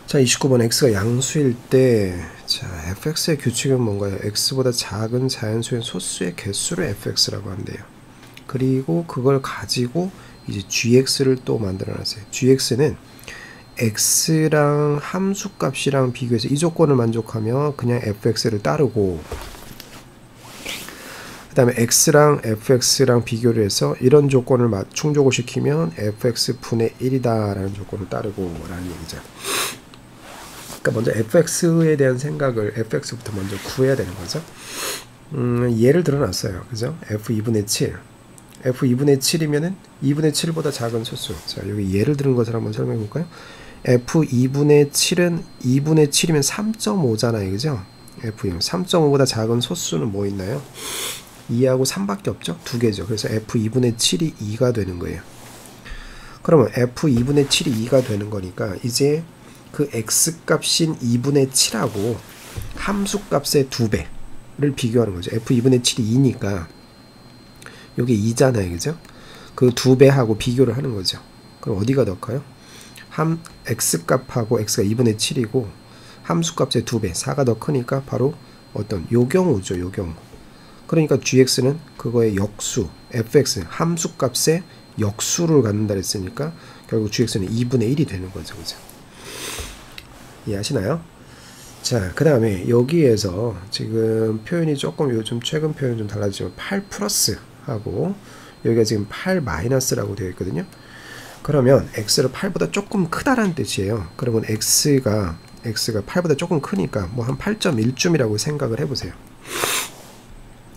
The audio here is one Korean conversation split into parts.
자, 29번 x가 양수일 때, 자, fx의 규칙은 뭔가요? x보다 작은 자연수의 소수의 개수를 fx라고 한대요. 그리고 그걸 가지고 이제 gx를 또 만들어놨어요. gx는 x랑 함수값이랑 비교해서 이 조건을 만족하면 그냥 fx를 따르고, 그 다음에 x랑 fx랑 비교를 해서 이런 조건을 충족을 시키면 fx분의 1이다 라는 조건을 따르고 라는 얘기죠. 그러니까 먼저 fx에 대한 생각을 fx부터 먼저 구해야 되는 거죠. 예를 들어놨어요. 그죠? f2분의 7. f2분의 7이면은 2분의 7보다 작은 소수. 자, 여기 예를 들은 것을 한번 설명해 볼까요? f2분의 7은 2분의 7이면 3.5잖아요. 그죠? f2 3.5보다 작은 소수는 뭐 있나요? 2하고 3밖에 없죠? 두 개죠. 그래서 f2분의 7이 2가 되는 거예요. 그러면 f2분의 7이 2가 되는 거니까 이제 그 x값인 2분의 7하고 함수값의 2배를 비교하는 거죠. f2분의 7이 2니까 여기 2잖아요. 그죠? 그 2배하고 비교를 하는 거죠. 그럼 어디가 더 커요? x값하고 x가 2분의 7이고 함수값의 2배, 4가 더 크니까 바로 어떤 요 경우죠. 요 경우. 그러니까 gx는 그거의 역수, fx, 함수값의 역수를 갖는다 했으니까 결국 gx는 2분의 1이 되는 거죠. 그죠? 이해하시나요? 자, 그 다음에 여기에서 지금 표현이 조금 요즘 최근 표현은 좀 달라지지만 8 플러스 하고 여기가 지금 8 마이너스라고 되어 있거든요. 그러면 x를 8보다 조금 크다라는 뜻이에요. 그러면 x가 8보다 조금 크니까 뭐 한 8.1쯤이라고 생각을 해보세요.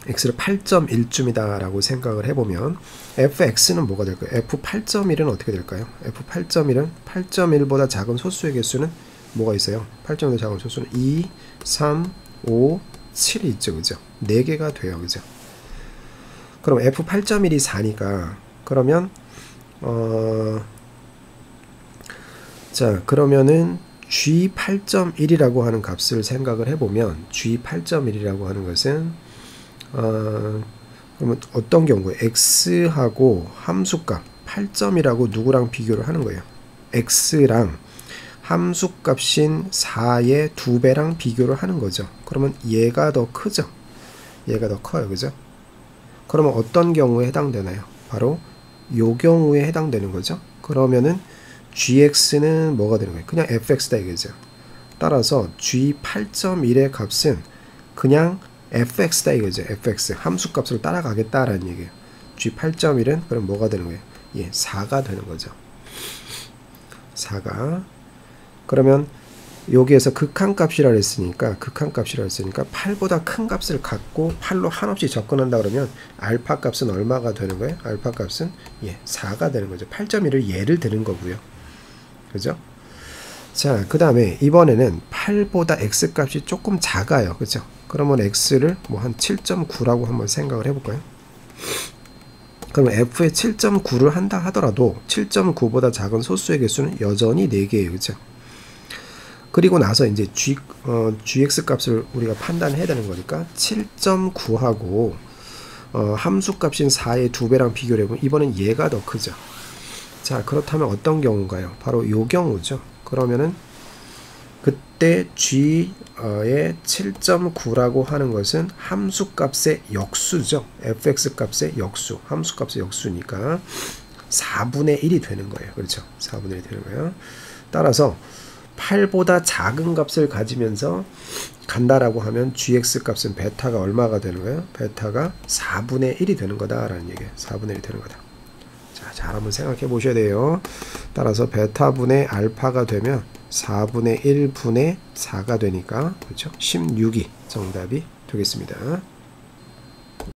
x를 8.1쯤이다 라고 생각을 해보면 fx는 뭐가 될까요? f8.1은 어떻게 될까요? f8.1은 8.1보다 작은 소수의 개수는 뭐가 있어요? 8.1보다 작은 소수는 2, 3, 5, 7이 있죠. 그죠? 4개가 돼요. 그죠? 그럼 f8.1이 4니까 그러면 자, 그러면은 g8.1이라고 하는 값을 생각을 해보면 g8.1이라고 하는 것은 그러면 어떤 경우에 x하고 함수값 8점이라고 누구랑 비교를 하는 거예요? x랑 함수값인 4의 2배랑 비교를 하는 거죠. 그러면 얘가 더 크죠? 얘가 더 커요. 그죠? 그러면 어떤 경우에 해당되나요? 바로 요 경우에 해당되는 거죠. 그러면은 gx는 뭐가 되는 거예요? 그냥 fx다 이거죠. 따라서 g8.1의 값은 그냥 fx다 이거죠. fx 함수값을 따라가겠다라는 얘기예요. g8.1은 그럼 뭐가 되는 거예요? 예, 4가 되는 거죠. 4가 그러면 여기에서 극한값이라 했으니까 8보다 큰 값을 갖고 8로 한없이 접근한다 그러면 알파 값은 얼마가 되는 거예요? 알파 값은 예, 4가 되는 거죠. 8.1을 예를 드는 거고요. 그죠? 자, 그 다음에 이번에는 8보다 x값이 조금 작아요. 그죠? 그러면 x를 뭐 한 7.9라고 한번 생각을 해볼까요? 그러면 f에 7.9를 한다 하더라도 7.9보다 작은 소수의 개수는 여전히 4개예요. 그죠? 그리고 나서 이제 gx 값을 우리가 판단해야 되는 거니까 7.9하고 함수값인 4의 2배랑 비교를 해보면 이번엔 얘가 더 크죠. 자, 그렇다면 어떤 경우인가요? 바로 요 경우죠. 그러면은 그때 g의 7.9라고 하는 것은 함수값의 역수죠. fx 값의 역수, 함수값의 역수니까 4분의 1이 되는 거예요. 그렇죠? 4분의 1이 되는 거예요. 따라서 8보다 작은 값을 가지면서 간다라고 하면 gx 값은 베타가 얼마가 되는 거예요? 베타가 4분의 1이 되는 거다라는 얘기예요. 4분의 1이 되는 거다. 자, 잘 한번 생각해 보셔야 돼요. 따라서 베타분의 알파가 되면 4분의 1분의 4가 되니까 그렇죠? 16이 정답이 되겠습니다.